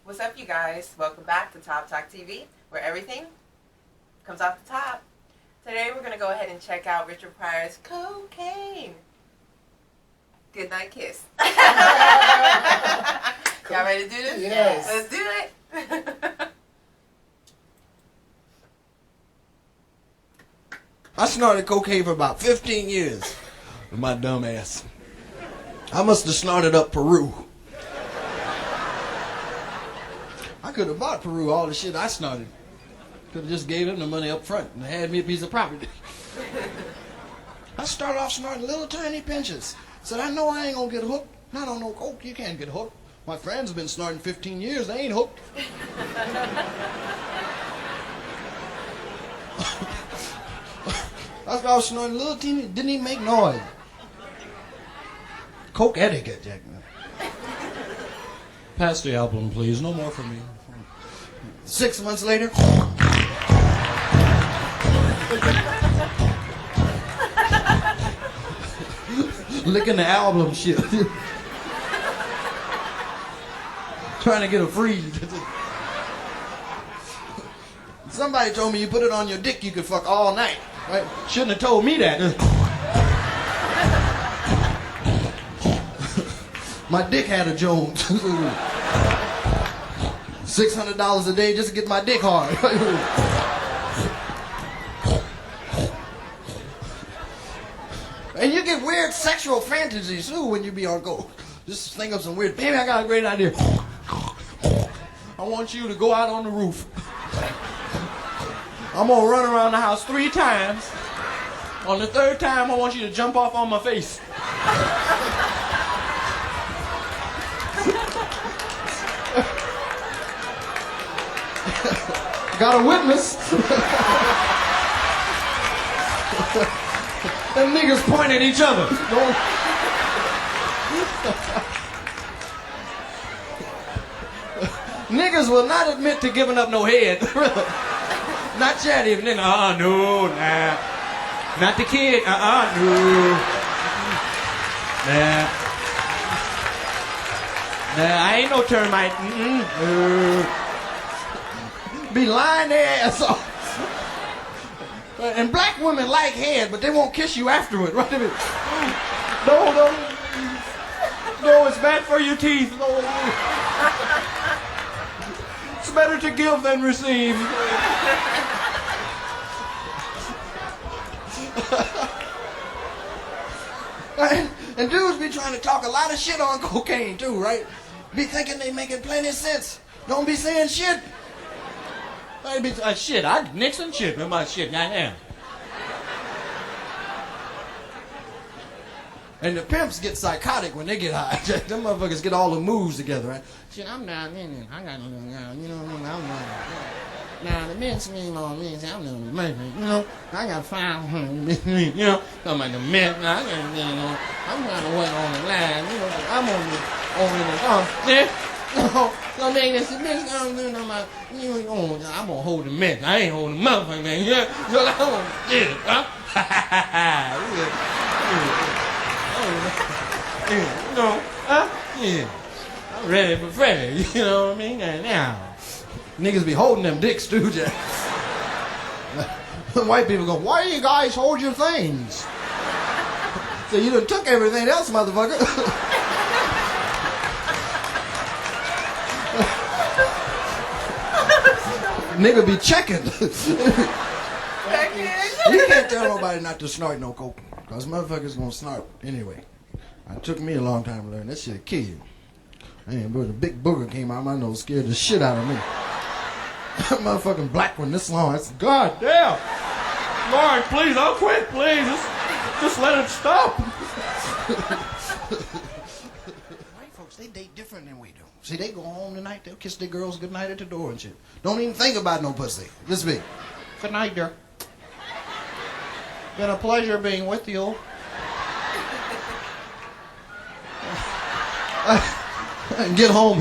What's up, you guys? Welcome back to Top Talk TV, where everything comes off the top. Today we're going to go ahead and check out Richard Pryor's Cocaine. Goodnight kiss. Y'all ready to do this? Yes. Let's do it. I snorted cocaine for about 15 years with my dumb ass. I must have snorted up Peru. I could have bought Peru all the shit I snorted. Could have just gave him the money up front and had me a piece of property. I started off snorting little tiny pinches. Said, I know I ain't gonna get hooked. I don't know coke, you can't get hooked. My friends have been snorting 15 years, they ain't hooked. I was snorting little teeny, didn't even make noise. Coke etiquette, Jack. Pass the album, please. No more for me. 6 months later. Licking the album shit. Trying to get a freeze. Somebody told me you put it on your dick, you could fuck all night. Right? Shouldn't have told me that. My dick had a Jones. $600 a day just to get my dick hard. And you get weird sexual fantasies too when you be on coke. Just think of some weird, baby, I got a great idea. I want you to go out on the roof. I'm gonna run around the house 3 times. On the 3rd time, I want you to jump off on my face. Got a witness. Them niggas point at each other. Niggas will not admit to giving up no head. Not chatty. No, nah. Not the kid. No. Nah. Nah, I ain't no termite. Be lying their ass off. And black women like head, but they won't kiss you afterward, right? No, it's bad for your teeth. No. It's better to give than receive. And dudes be trying to talk a lot of shit on cocaine too, right? Be thinking they making plenty of sense. Don't be saying shit. I be shit. I Nixon shit with my shit. I am. And the pimps get psychotic when they get high. Them motherfuckers get all the moves together, right? Shit, I'm down in I got, you know what I mean? I'm now the men scream on me and say, I'm doing the you know, I got 500, you know, talking about the men, I got, you know, I'm trying to wait on the line, you know, I'm on the, yeah, so make this bitch, I'm gonna hold the men, I ain't holding the motherfucker, man, yeah, so I'm gonna get it, huh? You know, yeah, I'm ready for Freddie, you know what I mean, and now. Niggas be holding them dicks too, Jack. White people go, why do you guys hold your things? So you done took everything else, motherfucker. Nigga be checking. You can't tell nobody not to snort no coke, because motherfuckers gonna snort anyway. It took me a long time to learn. That shit'll kill you. Man, bro, the big booger came out of my nose, scared the shit out of me. Motherfucking black one this long. That's God damn. Lord, please, I'll quit, please. Just let it stop. White folks, they date different than we do. See, they go home tonight, they'll kiss their girls goodnight at the door and shit. Don't even think about no pussy. This big. Good night, dear. Been a pleasure being with you. And get home.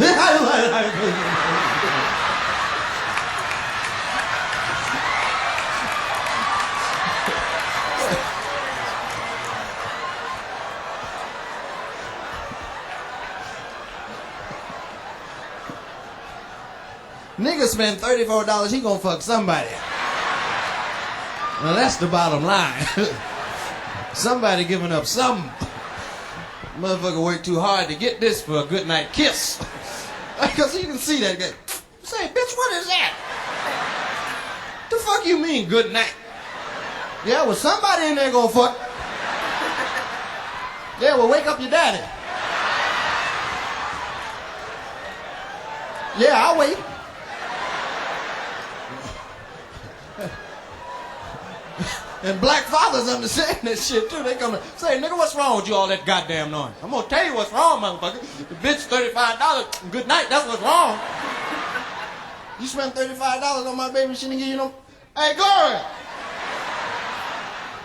nigga spend $34, he gonna fuck somebody. Now that's the bottom line. Somebody giving up something. Motherfucker worked too hard to get this for a good night kiss. Because you can see that guy. Say, bitch, what is that? The fuck you mean good night? Yeah, well, somebody in there gonna fuck. Yeah, well, wake up your daddy. Yeah, I'll wait. And black fathers understand that shit too. They come and say, nigga, what's wrong with you all that goddamn noise? I'm gonna tell you what's wrong, motherfucker. The bitch $35, good night, that's what's wrong. You spent $35 on my baby, she didn't give you no... Hey, Gloria!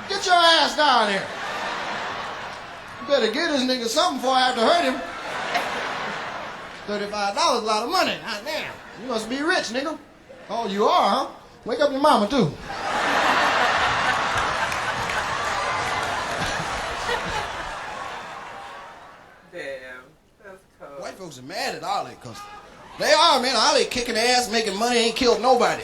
Get your ass down here. You better get this nigga something before I have to hurt him. $35 is a lot of money. God damn. You must be rich, nigga. Oh, you are, huh? Wake up your mama, too. Damn, that's cool. White folks are mad at Ollie, because they are, man. Ollie kicking ass, making money, ain't killed nobody.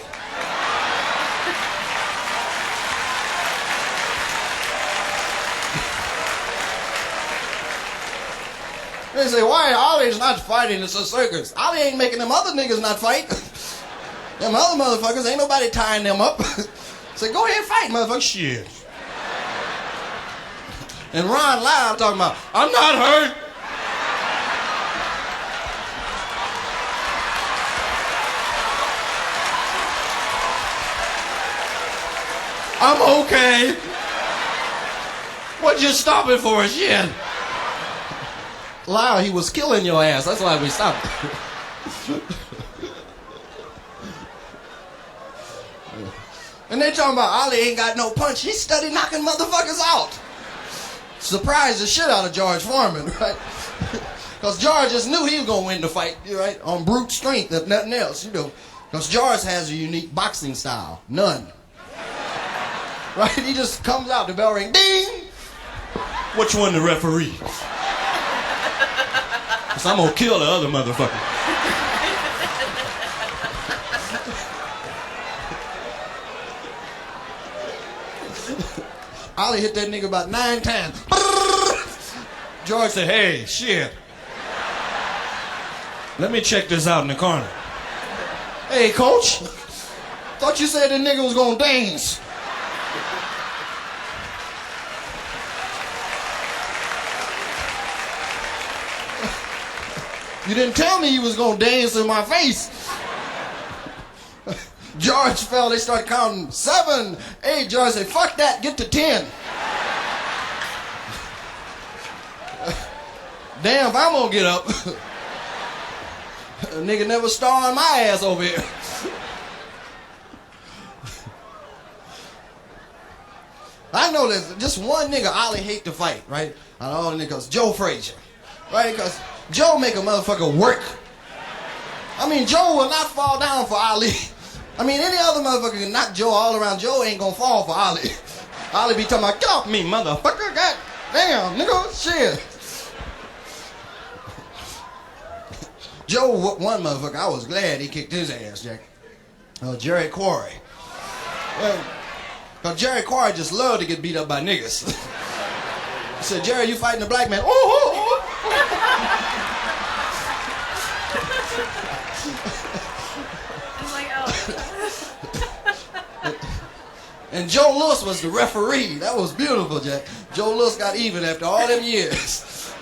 They say, why Ollie's not fighting? It's a circus. Ollie ain't making them other niggas not fight. Them other motherfuckers, ain't nobody tying them up. Say, go ahead and fight, motherfucker. Shit. And Ron Live talking about, I'm not hurt. I'm okay. What you stopping for? Shit. Lyle, he was killing your ass. That's why we stopped. And they talking about Ollie ain't got no punch. He study knocking motherfuckers out. Surprised the shit out of George Foreman, right? Because George just knew he was going to win the fight, right? On brute strength, if nothing else, you know. Because George has a unique boxing style. None. Right? He just comes out, the bell ring, ding! Which one the referee? Because I'm going to kill the other motherfucker. Ollie hit that nigga about 9 times. George said, hey, shit. Let me check this out in the corner. Hey, coach. Thought you said that nigga was going to dance. You didn't tell me you was going to dance in my face. George fell, they started counting 7, 8. George said, fuck that, get to 10. Damn, if I'm gonna get up. A nigga never starring my ass over here. I know there's just one nigga Ollie hate to fight, right? Out of all the niggas, Joe Frazier. Right? Because Joe make a motherfucker work. I mean, Joe will not fall down for Ali. I mean, any other motherfucker can knock Joe all around. Joe ain't gonna fall for Ollie. Ollie be talking about, get off me, motherfucker. God damn, nigga, shit. Joe whooped one motherfucker. I was glad he kicked his ass, Jack. Jerry Quarry. Because Jerry Quarry just loved to get beat up by niggas. He said, Jerry, you fighting a black man? Oh. And Joe Lewis was the referee. That was beautiful, Jack. Joe Lewis got even after all them years.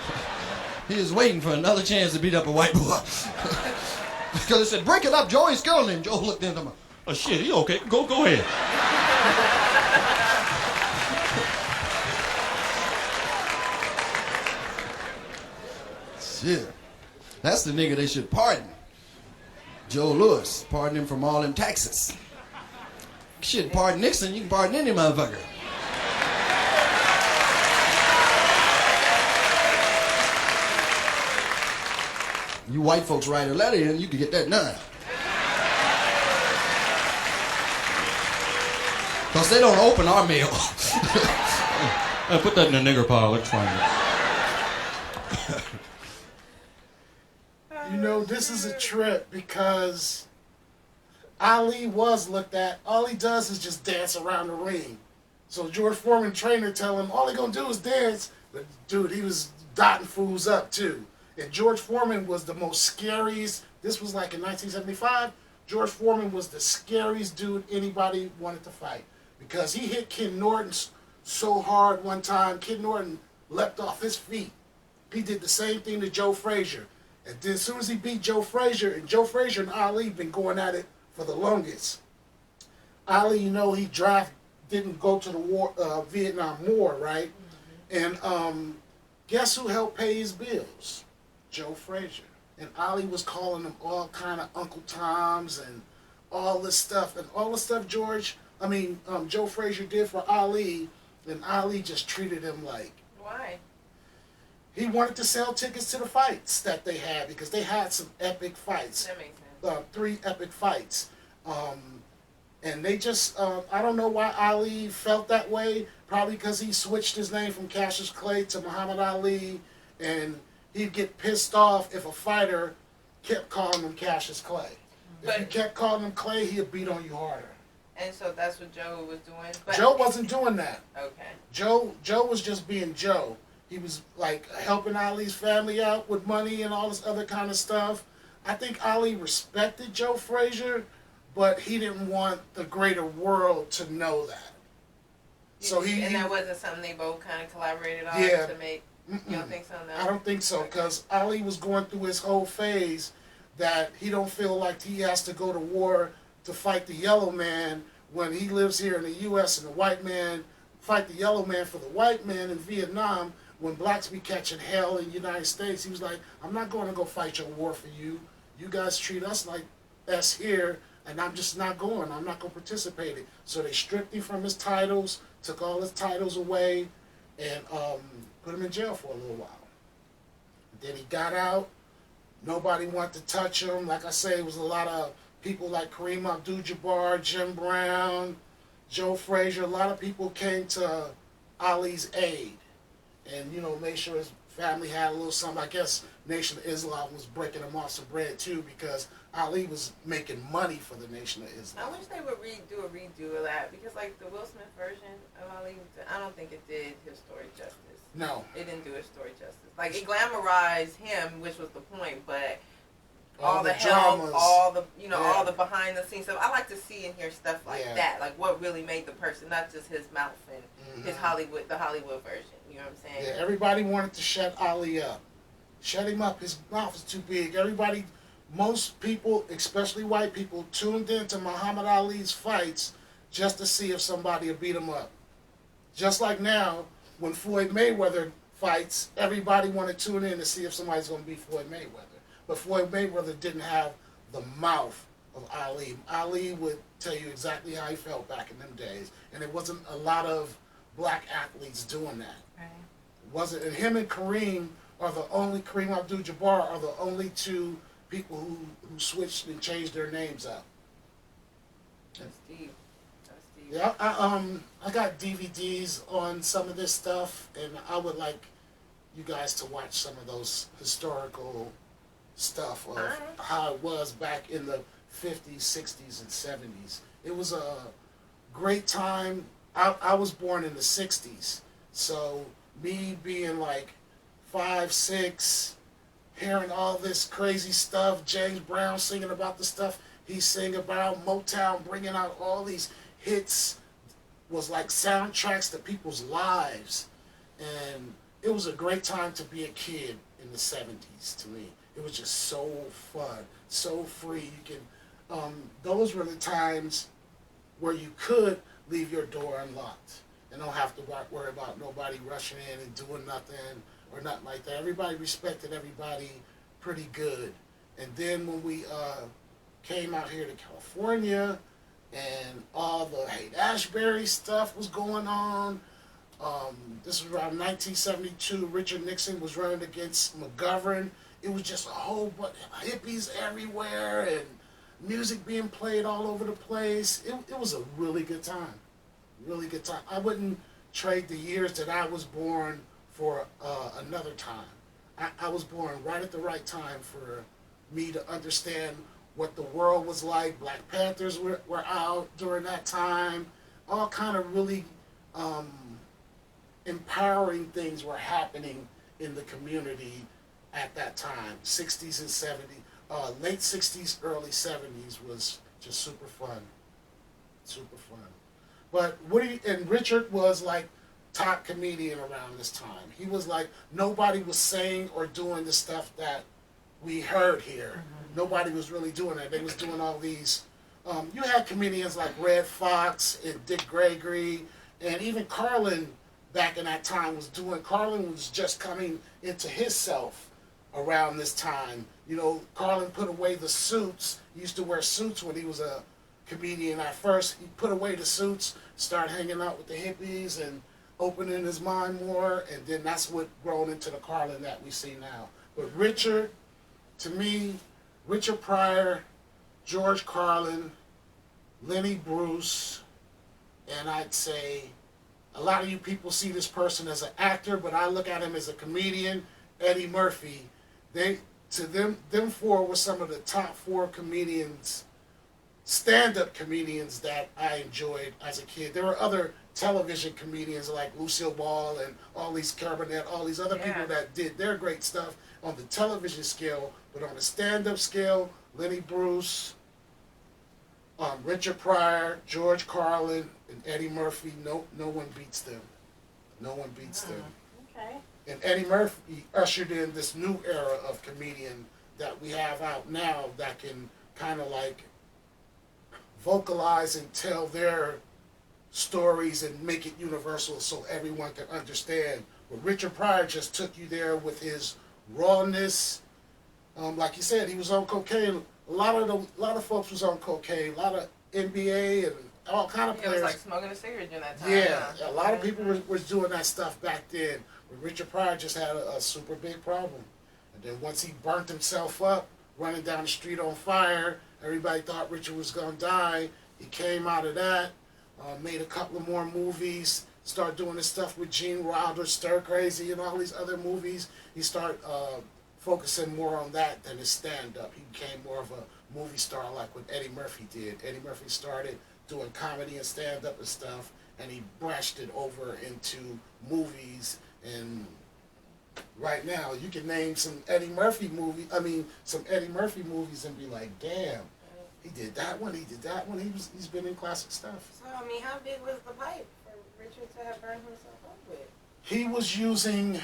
He was waiting for another chance to beat up a white boy. Because he said, break it up, Joe, he's killing him. Joe looked into him. Oh, shit, he okay. Go ahead. Shit. That's the nigga they should pardon. Joe Lewis. Pardon him from all them taxes. Shit, pardon Nixon, you can pardon any motherfucker. You white folks write a letter in, you can get that done. Because they don't open our mail. Put that in the nigger pile, let's find it. You know, this is a trip because Ali was looked at. All he does is just dance around the ring. So George Foreman trainer tell him all he gonna do is dance. But dude, he was dotting fools up too. And George Foreman was the most scariest. This was like in 1975. George Foreman was the scariest dude anybody wanted to fight because he hit Ken Norton so hard one time. Ken Norton leapt off his feet. He did the same thing to Joe Frazier. And then as soon as he beat Joe Frazier, and Joe Frazier and Ali been going at it for the longest. Ali, you know, he didn't go to the war, Vietnam War, right? Mm-hmm. And guess who helped pay his bills? Joe Frazier. And Ali was calling him all kind of Uncle Toms and all this stuff. And all the stuff Joe Frazier did for Ali, and Ali just treated him like... Why? He wanted to sell tickets to the fights that they had because they had some epic fights. That makes sense. 3 epic fights. And they just, I don't know why Ali felt that way. Probably because he switched his name from Cassius Clay to Muhammad Ali. And he'd get pissed off if a fighter kept calling him Cassius Clay. If you kept calling him Clay, he'd beat on you harder. And so that's what Joe was doing? But Joe wasn't doing that. Okay. Joe was just being Joe. He was like helping Ali's family out with money and all this other kind of stuff. I think Ali respected Joe Frazier, but he didn't want the greater world to know that. So and that wasn't something they both kind of collaborated on to make. You don't think so? No? I don't think so, because Ali was going through his whole phase that he don't feel like he has to go to war to fight the yellow man when he lives here in the U.S. and the white man fight the yellow man for the white man in Vietnam. When blacks be catching hell in the United States, he was like, I'm not going to go fight your war for you. You guys treat us like us here, and I'm just not going. I'm not going to participate in it. So they stripped him from his titles, took all his titles away, and put him in jail for a little while. Then he got out. Nobody wanted to touch him. Like I say, it was a lot of people like Kareem Abdul-Jabbar, Jim Brown, Joe Frazier. A lot of people came to Ali's aid and, you know, made sure his family had a little something. I guess Nation of Islam was breaking him off some bread, too, because Ali was making money for the Nation of Islam. I wish they would do a redo of that, because, like, the Will Smith version of Ali, I don't think it did his story justice. No. It didn't do his story justice. Like, it glamorized him, which was the point, but all the help, dramas, all the, you know, all the behind the scenes stuff. I like to see and hear stuff like that, like what really made the person, not just his mouth and his Hollywood, the Hollywood version. You know what I'm saying? Yeah, everybody wanted to shut Ali up. Shut him up. His mouth is too big. Everybody, most people, especially white people, tuned in to Muhammad Ali's fights just to see if somebody would beat him up. Just like now, when Floyd Mayweather fights, everybody wanted to tune in to see if somebody's going to beat Floyd Mayweather. But Floyd Mayweather didn't have the mouth of Ali. Ali would tell you exactly how he felt back in them days. And it wasn't a lot of black athletes doing that. Right. It wasn't, and him and Kareem Abdul-Jabbar are the only two people who switched and changed their names up. That's deep. That's deep. Yeah, I got DVDs on some of this stuff, and I would like you guys to watch some of those historical stuff of how it was back in the 50s, 60s, and 70s. It was a great time. I was born in the 60s, so me being like 5, 6, hearing all this crazy stuff, James Brown singing about the stuff he sang about, Motown bringing out all these hits, was like soundtracks to people's lives. And it was a great time to be a kid in the 70s to me. It was just so fun, so free. You can, those were the times where you could leave your door unlocked and don't have to worry about nobody rushing in and doing nothing or nothing like that. Everybody respected everybody pretty good. And then when we came out here to California and all the Haight-Ashbury stuff was going on, this was around 1972. Richard Nixon was running against McGovern. It was just a whole bunch of hippies everywhere and music being played all over the place. It was a really good time. Really good time. I wouldn't trade the years that I was born for another time. I was born right at the right time for me to understand what the world was like. Black Panthers were out during that time. All kind of really empowering things were happening in the community at that time. 60s and 70s, late 60s, early 70s was just super fun. Super fun. But and Richard was like top comedian around this time. He was like, nobody was saying or doing the stuff that we heard here. Mm-hmm. Nobody was really doing that. They was doing all these. You had comedians like Red Fox and Dick Gregory, and even Carlin back in that time was doing. Carlin was just coming into himself around this time. You know, Carlin put away the suits. He used to wear suits when he was a comedian at first. He put away the suits, started hanging out with the hippies and opening his mind more, and then that's what grown into the Carlin that we see now. But Richard, to me, Richard Pryor, George Carlin, Lenny Bruce, and I'd say a lot of you people see this person as an actor, but I look at him as a comedian. Eddie Murphy, them four were some of the top 4 comedians, stand-up comedians that I enjoyed as a kid. There were other television comedians like Lucille Ball and all these Carbonet, all these other people that did their great stuff on the television scale, but on the stand-up scale, Lenny Bruce, Richard Pryor, George Carlin, and Eddie Murphy. No one beats them. No one beats them. Okay. And Eddie Murphy ushered in this new era of comedian that we have out now that can kind of like vocalize and tell their stories and make it universal so everyone can understand. But Richard Pryor just took you there with his rawness. Like you said, he was on cocaine. A lot of folks was on cocaine. A lot of NBA and all kind of players. It was like smoking a cigarette during that time. Yeah, a lot of people was doing that stuff back then. But Richard Pryor just had a super big problem. And then once he burnt himself up, running down the street on fire, everybody thought Richard was going to die. He came out of that, made a couple of more movies, started doing this stuff with Gene Wilder, Stir Crazy, and all these other movies. He started focusing more on that than his stand-up. He became more of a movie star like what Eddie Murphy did. Eddie Murphy started doing comedy and stand-up and stuff, and he branched it over into movies. And right now, you can name some Eddie Murphy movies and be like, damn, he did that one, he did that one. He's been in classic stuff. So, I mean, how big was the pipe for Richard to have burned himself up with? He was using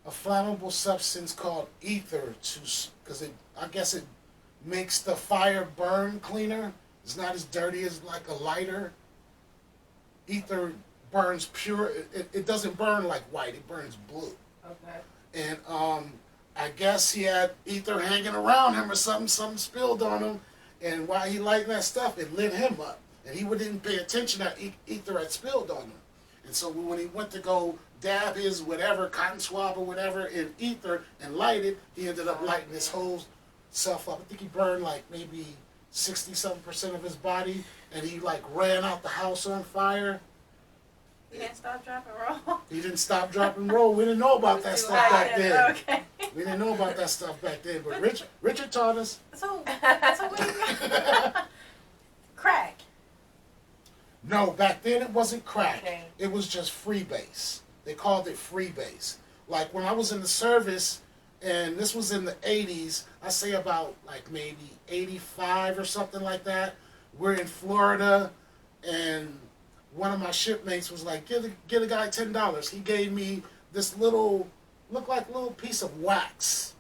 a flammable substance called ether because I guess it makes the fire burn cleaner. It's not as dirty as like a lighter. Ether burns pure. It doesn't burn like white. It burns blue. Okay. And I guess he had ether hanging around him or something spilled on him, and while he lighting that stuff, it lit him up. And he didn't pay attention that ether had spilled on him. And so when he went to go dab his whatever, cotton swab or whatever in ether and light it, he ended up lighting his whole self up. I think he burned like maybe 60-something% of his body, and he like ran out the house on fire. He didn't stop, drop, and roll? He didn't stop, drop, and roll. We didn't know about that stuff back then. Okay. We didn't know about that stuff back then, but Richard taught us. So what do you crack? No, back then it wasn't crack. Okay. It was just freebase. They called it freebase. Like when I was in the service, and this was in the 80s, I say about like maybe 85 or something like that. We're in Florida, and one of my shipmates was like, get a guy $10. He gave me this looked like a little piece of wax.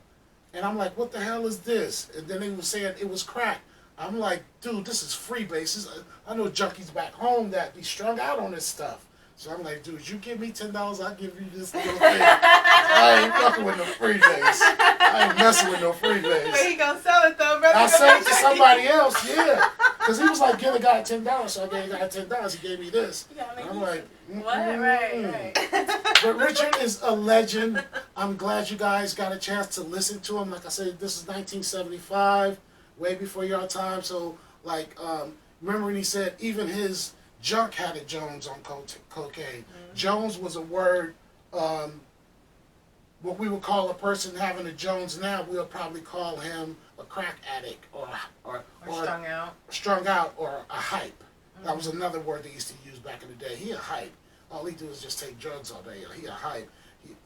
And I'm like, what the hell is this? And then he was saying it was crack. I'm like, dude, this is freebase. I know junkies back home that be strung out on this stuff. So I'm like, dude, you give me $10, I'll give you this little thing. I ain't fucking with no freebase. I ain't messing with no freebase. But he gonna sell it though, brother. I'll sell it to somebody else, yeah. Because he was like, give a guy $10. So I gave the guy $10. He gave me this. Yeah, I mean, I'm like, what? Right. But Richard is a legend. I'm glad you guys got a chance to listen to him. Like I said, this is 1975, way before your time. So, like, remember when he said even his junk had a Jones on cocaine. Mm-hmm. Jones was a word, what we would call a person having a Jones now, we'll probably call him a crack addict or strung out or a hype. That was another word they used to use back in the day. He a hype. All he do is just take drugs all day. He a hype.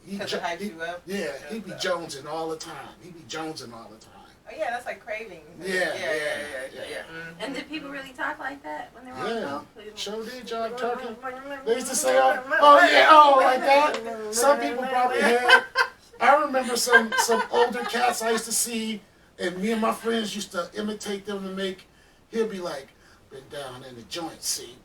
He hypes you up. Yeah, he be jonesing all the time. Oh yeah, that's like cravings. Yeah. Mm-hmm. And did people really talk like that when they were on coke? Sure did, John Turkey. They used to say, oh, like that. Some people probably had. I remember some older cats I used to see, and me and my friends used to imitate them to make. He'll be like, been down in the joint seat.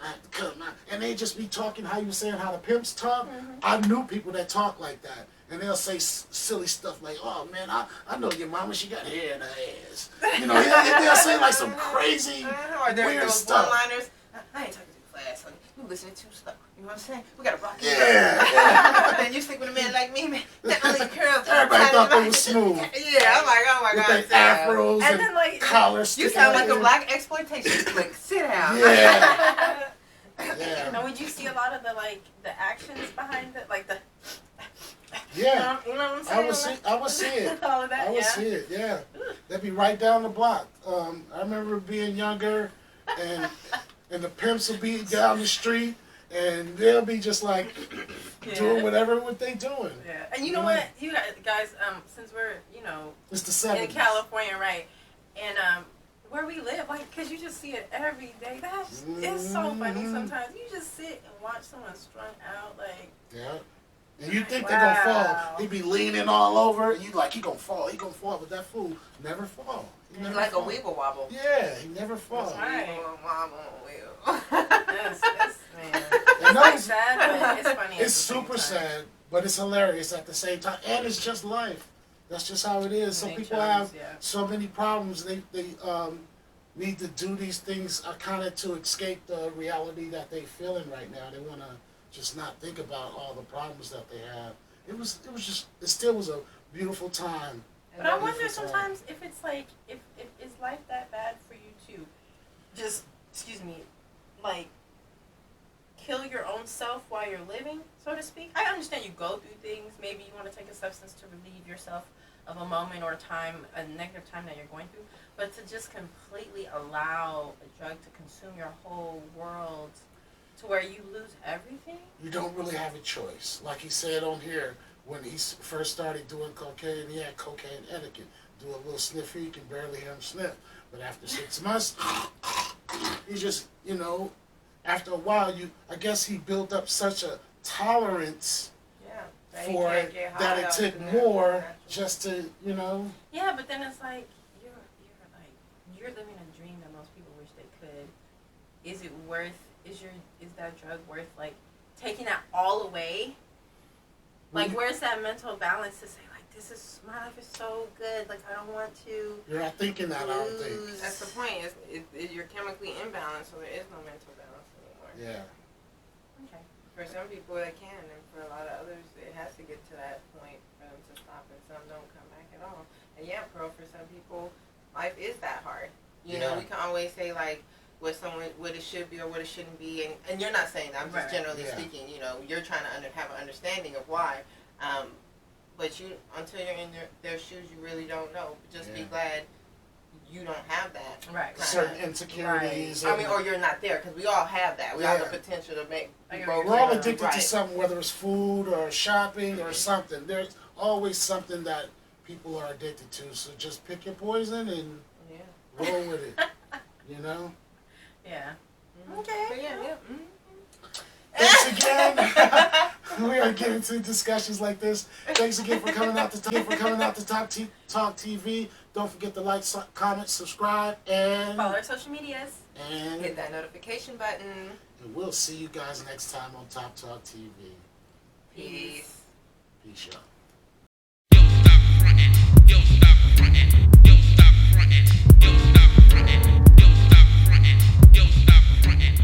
I have to come out. And they just be talking how you were saying how the pimps talk. Mm-hmm. I knew people that talk like that. And they'll say silly stuff like, oh man, I know your mama, she got hair in her ass. You know, they'll say like some crazy, weird stuff. One-liners. I ain't talking to the class, honey. You listening too slow. You know what I'm saying? We gotta rock it. Yeah. And you stick with a man like me, man. That only curls. Everybody thought they was smooth. Yeah, I'm like, oh my God. With their afros and then, like, collars. You sound like a black exploitation flick. Sit down. Yeah. And would you see a lot of the actions behind it, like the? Yeah. You know what I'm saying? I would see it. All of that. I would see it. Yeah. They'd be right down the block. I remember being younger, and the pimps would be down the street, and they'll be just like doing whatever they doing. Yeah. And you know what, you guys, since we're it's the 70s. in California, right? And where we live, like, cause you just see it every day. It's so funny sometimes. You just sit and watch someone strung out, like. Yeah. And you think they're gonna fall. He be leaning all over. You like, he gonna fall. But that fool never fall. He's like fall. A weeble wobble. Yeah, he never falls. Right. Yes, man. And it's sad, but it's funny. It's super sad, but it's hilarious at the same time. And it's just life. That's just how it is. Some people have so many problems. They need to do these things kind of to escape the reality that they're feeling right now. They want to just not think about all the problems that they have. It still was a beautiful time. But I wonder sometimes if it's like, if is life that bad for you to just, like, kill your own self while you're living, so to speak? I understand you go through things. Maybe you want to take a substance to relieve yourself of a moment or time, a negative time that you're going through. But to just completely allow a drug to consume your whole world to where you lose everything? You don't really have a choice. Like he said on here, when he first started doing cocaine, he had cocaine etiquette. Do a little sniff here, you can barely hear him sniff. But after 6 months, he just, after a while, I guess he built up such a tolerance for it that it took more just to, Yeah, but then it's like, you're living a dream that most people wish they could. Is it worth, is that drug worth, like, taking that all away? Like, where's that mental balance to say, like, my life is so good, like, I don't want to. You're not thinking that, I don't think. That's the point. You're chemically imbalanced, so there is no mental balance anymore. Yeah. Okay. For some people, they can, and for a lot of others, it has to get to that point for them to stop, and some don't come back at all. And yeah, for some people, life is that hard. You know, we can always say, like, what it should be or what it shouldn't be, and you're not saying that. I'm just generally speaking. You're trying to have an understanding of why, but until you're in their shoes, you really don't know. But just be glad you don't have that. Right. Certain insecurities. Right. Or you're not there, because we all have that. We have the potential to make. We're all addicted to something, whether it's food or shopping or something. There's always something that people are addicted to. So just pick your poison and roll with it. Yeah. Okay. But Thanks again. We are getting to discussions like this. Thanks again for coming out to Top Talk TV. Don't forget to like, comment, subscribe, and follow our social medias. And hit that notification button. And we'll see you guys next time on Top Talk TV. Peace. Peace, y'all. Yo, stop frontin'. Yo, stop frontin'. Yo, stop frontin'. Yo, stop frontin'. Yo, stop frontin'. Yo, stop frontin'.